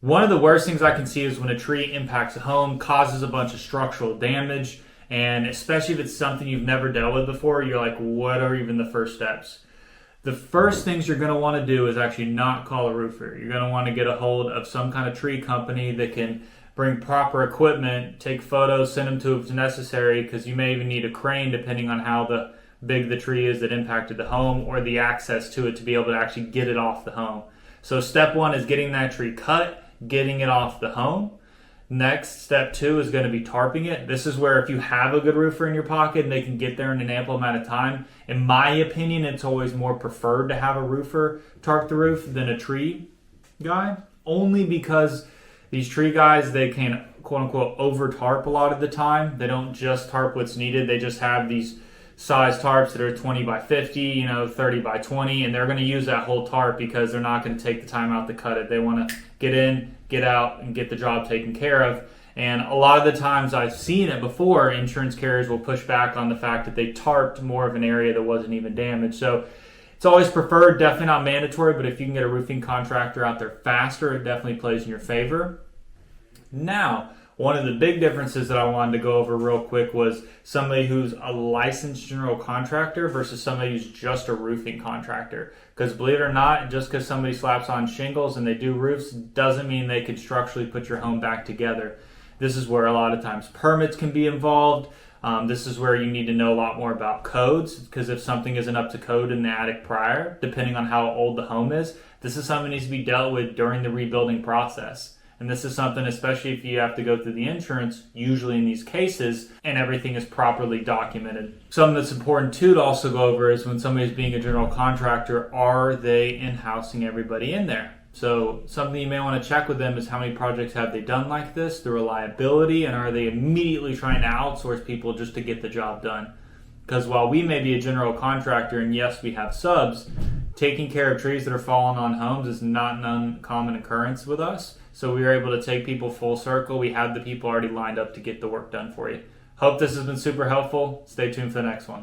One of the worst things I can see is when a tree impacts a home, causes a bunch of structural damage, and especially if it's something you've never dealt with before, you're like, what are even the first steps? The first things you're going to want to do is actually not call a roofer. You're going to want to get a hold of some kind of tree company that can bring proper equipment, take photos, send them to if necessary, because you may even need a crane depending on how big the tree is that impacted the home or the access to it to be able to actually get it off the home. So step one is getting that tree cut, getting it off the home. Next, step two is going to be tarping it. This is where if you have a good roofer in your pocket and they can get there in an ample amount of time, in my opinion, it's always more preferred to have a roofer tarp the roof than a tree guy, only because these tree guys, they can quote unquote over tarp a lot of the time. They don't just tarp what's needed. They just have these size tarps that are 20 by 50, 30 by 20, and they're going to use that whole tarp because they're not going to take the time out to cut it. They want to get in, get out, and get the job taken care of. And a lot of the times I've seen it before, insurance carriers will push back on the fact that they tarped more of an area that wasn't even damaged. So it's always preferred, definitely not mandatory, but if you can get a roofing contractor out there faster, it definitely plays in your favor. Now, one of the big differences that I wanted to go over real quick was somebody who's a licensed general contractor versus somebody who's just a roofing contractor. Because believe it or not, just because somebody slaps on shingles and they do roofs doesn't mean they can structurally put your home back together. This is where a lot of times permits can be involved. This is where you need to know a lot more about codes, because if something isn't up to code in the attic prior, depending on how old the home is, this is something that needs to be dealt with during the rebuilding process. And this is something, especially if you have to go through the insurance, usually in these cases, and everything is properly documented. Something that's important too to also go over is when somebody's being a general contractor, are they in-housing everybody in there? So something you may want to check with them is how many projects have they done like this, the reliability, and are they immediately trying to outsource people just to get the job done? Because while we may be a general contractor, and yes, we have subs, taking care of trees that are falling on homes is not an uncommon occurrence with us. So we were able to take people full circle. We had the people already lined up to get the work done for you. Hope this has been super helpful. Stay tuned for the next one.